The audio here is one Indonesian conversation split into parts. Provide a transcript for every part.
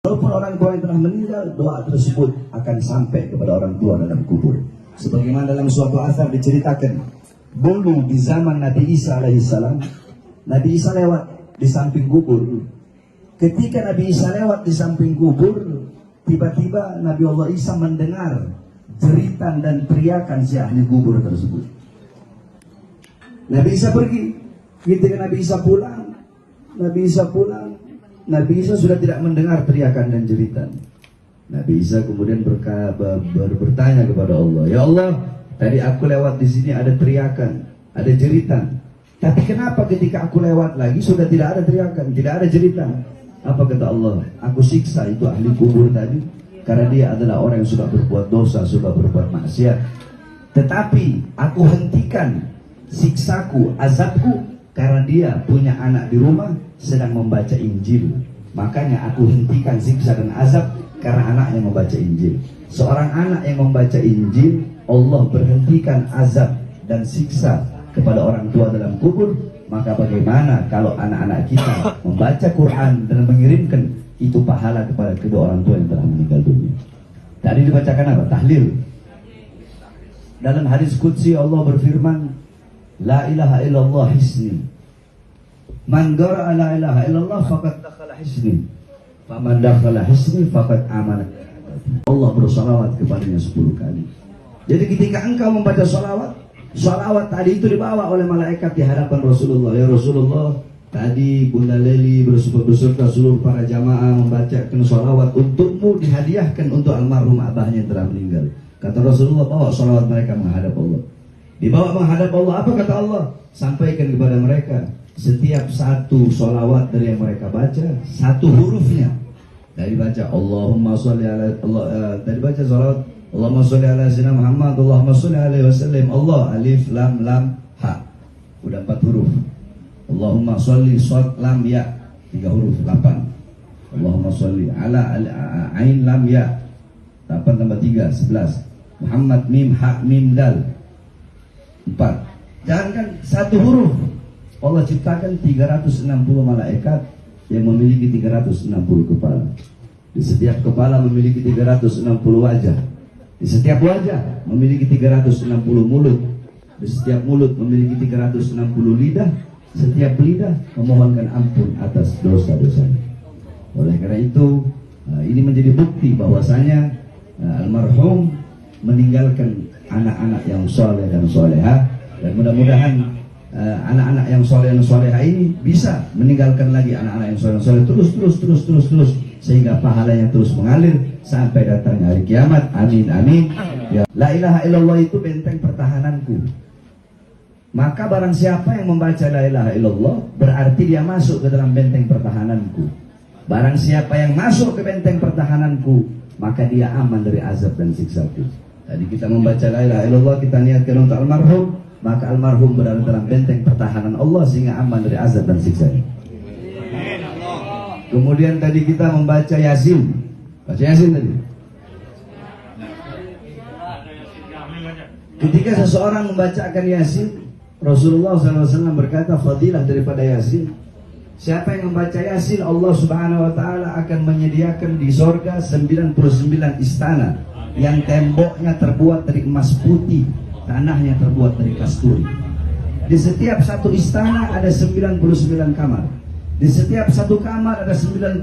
Walaupun orang tua yang telah meninggal, doa tersebut akan sampai kepada orang tua dalam kubur. Sebagaimana dalam suatu asar diceritakan, dulu di zaman Nabi Isa alaihissalam, Nabi Isa lewat di samping kubur. Ketika Nabi Isa lewat di samping kubur, tiba-tiba Nabi Allah Isa mendengar jeritan dan teriakan si ahli kubur tersebut. Nabi Isa pergi. Ketika Nabi Isa pulang, Nabi Isa sudah tidak mendengar teriakan dan jeritan. Nabi Isa kemudian bertanya kepada Allah, "Ya Allah, tadi aku lewat di sini ada teriakan, ada jeritan. Tapi kenapa ketika aku lewat lagi sudah tidak ada teriakan, tidak ada jeritan?" Apa kata Allah? "Aku siksa itu ahli kubur tadi karena dia adalah orang yang suka berbuat dosa, suka berbuat maksiat. Tetapi aku hentikan siksaku, azabku karena dia punya anak di rumah sedang membaca Injil. Makanya aku hentikan siksa dan azab karena anaknya membaca Injil." Seorang anak yang membaca Injil, Allah berhentikan azab dan siksa kepada orang tua dalam kubur. Maka bagaimana kalau anak-anak kita membaca Quran dan mengirimkan itu pahala kepada kedua orang tua yang telah meninggal dunia. Tadi dibacakan apa? Tahlil. Dalam hadis qudsi Allah berfirman, "La ilaha illallah hisni. Man qara'a la ilaha illallah faqad dakhala hisni. Faman dakhala hisni faqad amana." Allah bersalawat kepadanya 10 kali. Jadi ketika engkau membaca salawat tadi itu dibawa oleh malaikat di hadapan Rasulullah. "Ya Rasulullah, tadi Bunda Leli beserta seluruh para jamaah membacakan salawat untukmu, dihadiahkan untuk almarhum abahnya yang telah meninggal." Kata Rasulullah, "Bawa salawat mereka menghadap Allah." Dibawa menghadap Allah. Apa kata Allah? Sampaikan kepada mereka, setiap satu salawat dari yang mereka baca, satu hurufnya. Dari baca Allahumma sholli ala Allah, dari baca salawat Allahumma sholli ala sayyidina Muhammad, Allahumma sholli alaihi wasallam, Allah, alif lam lam ha. Udah 4 huruf. Allahumma sholli shad lam ya, 3 huruf, 8. Allahumma sholli ala ain lam ya, 8 tambah 3 11. Muhammad mim ha mim dal, 4. Jangankan 1 huruf, Allah ciptakan 360 malaikat yang memiliki 360 kepala. Di setiap kepala memiliki 360 wajah. Di setiap wajah memiliki 360 mulut. Di setiap mulut memiliki 360 lidah. Setiap lidah memohonkan ampun atas dosa-dosanya. Oleh karena itu, ini menjadi bukti bahwasanya almarhum meninggalkan anak-anak yang soleh dan soleha. Dan mudah-mudahan anak-anak yang soleh dan soleha ini bisa meninggalkan lagi anak-anak yang soleh dan soleh terus sehingga pahalanya terus mengalir sampai datangnya hari kiamat. Amin amin. Ya. La ilaha illallah itu benteng pertahananku. Maka barang siapa yang membaca la ilaha illallah berarti dia masuk ke dalam benteng pertahananku. Barang siapa yang masuk ke benteng pertahananku, maka dia aman dari azab dan siksaku. Tadi kita membaca la ilaha illallah, kita niatkan untuk almarhum, maka almarhum berada dalam benteng pertahanan Allah sehingga aman dari azab dan siksanya. Kemudian tadi kita membaca Yasin. Baca Yasin tadi. Ketika seseorang membacakan Yasin, Rasulullah SAW berkata fadilah daripada Yasin. Siapa yang membaca Yasin, Allah Subhanahu wa taala akan menyediakan di sorga 99 istana yang temboknya terbuat dari emas putih, tanahnya terbuat dari kasturi. Di setiap satu istana ada 99 kamar. Di setiap satu kamar ada 99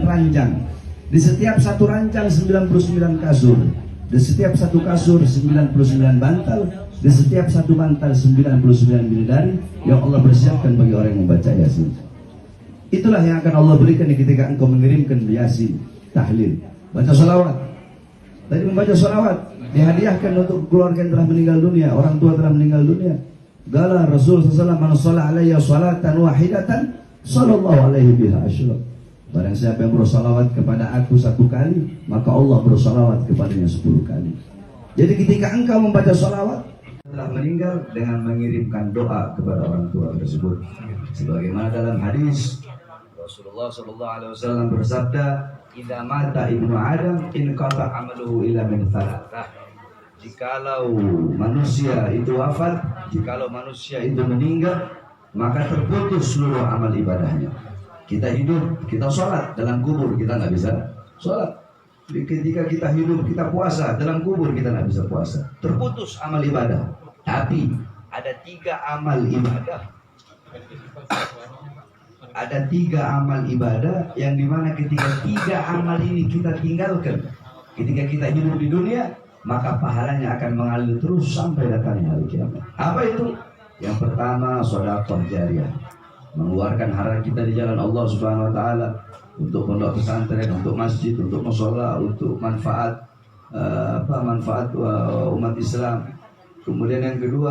ranjang. Di setiap satu ranjang 99 kasur. Di setiap satu kasur 99 bantal. Di setiap satu bantal 99 bidadari yang Allah persiapkan bagi orang yang membaca Yasin. Itulah yang akan Allah berikan ketika engkau mengirimkan Yasin, tahlil, baca salawat. Tadi membaca salawat dihadiahkan untuk keluarga yang telah meninggal dunia, orang tua telah meninggal dunia. Gala Rasul SAW, "Man shalla alayya salatan wahidatan sallallahu alaihi biha asyra." Barang siapa yang bersalawat kepada aku 1 kali, maka Allah bersalawat kepadanya 10 kali. Jadi ketika engkau membaca salawat telah meninggal dengan mengirimkan doa kepada orang tua tersebut. Sebagaimana dalam hadis Rasulullah SAW bersabda, "Idza mata ibnu Adam in qata amaluhu illa min thalathah." Jikalau manusia itu wafat, jikalau manusia itu meninggal, maka terputus seluruh amal ibadahnya. Kita hidup, kita sholat, dalam kubur kita nggak bisa sholat. Ketika kita hidup, kita puasa, dalam kubur kita nggak bisa puasa. Terputus amal ibadah. Tapi ada 3 amal ibadah. Ada 3 amal ibadah yang dimana ketika 3 amal ini kita tinggalkan, ketika kita hidup di dunia, maka pahalanya akan mengalir terus sampai datangnya hari kiamat. Apa itu? Yang pertama, sedekah jariyah, mengeluarkan harta kita di jalan Allah Subhanahu wa taala, untuk pondok pesantren, untuk masjid, untuk mushola, untuk manfaat umat Islam. Kemudian yang kedua,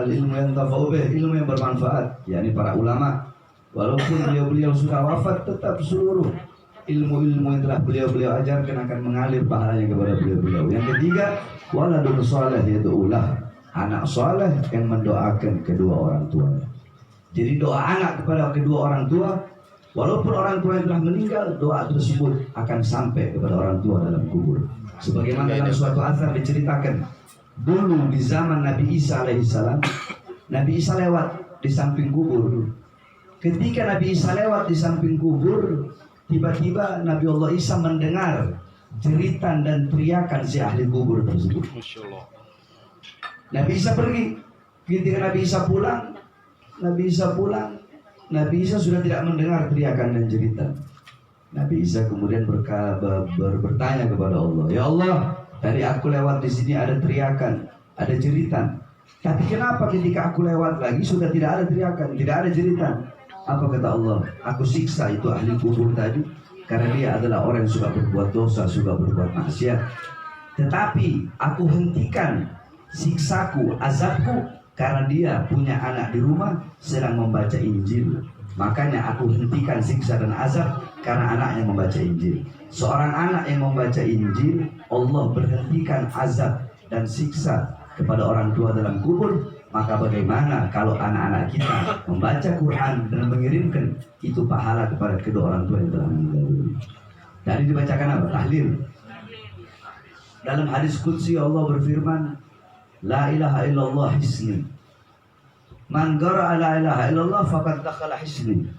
al-ilmu yang tafa'u bih, ilmu yang bermanfaat, yakni para ulama. Walaupun beliau sudah wafat, tetap seluruh ilmu-ilmu yang telah beliau ajarkan akan mengalir pahalanya kepada beliau. Yang ketiga, waladun saleh, yaitu anak saleh yang mendoakan kedua orang tuanya. Jadi doa anak kepada kedua orang tua, walaupun orang tua yang telah meninggal, doa tersebut akan sampai kepada orang tua dalam kubur. Sebagaimana dalam suatu asar diceritakan, dulu di zaman Nabi Isa alaihissalam, Nabi Isa lewat di samping kubur. Ketika Nabi Isa lewat di samping kubur, tiba-tiba Nabi Allah Isa mendengar jeritan dan teriakan si ahli kubur tersebut. Nabi Isa pergi. Ketika Nabi Isa pulang, Nabi Isa sudah tidak mendengar teriakan dan jeritan. Nabi Isa kemudian bertanya kepada Allah, ya Allah, tadi aku lewat di sini ada teriakan, ada jeritan. Tapi kenapa ketika aku lewat lagi sudah tidak ada teriakan, tidak ada jeritan? Apa kata Allah? Aku siksa itu ahli kubur tadi karena dia adalah orang yang suka berbuat dosa, suka berbuat maksiat. Tetapi aku hentikan siksaku, azabku, karena dia punya anak di rumah sedang membaca Injil. Makanya aku hentikan siksa dan azab karena anaknya membaca Injil. Seorang anak yang membaca Injil, Allah berhentikan azab dan siksa kepada orang tua dalam kubur. Maka bagaimana kalau anak-anak kita membaca Quran dan mengirimkan itu pahala kepada kedua orang tua yang telah meninggal. Dari dibacakan apa? Tahlil. Dalam hadis qudsi Allah berfirman, la ilaha illallah hisni. Man qara'a la ilaha illallah faqad dakhala hisni.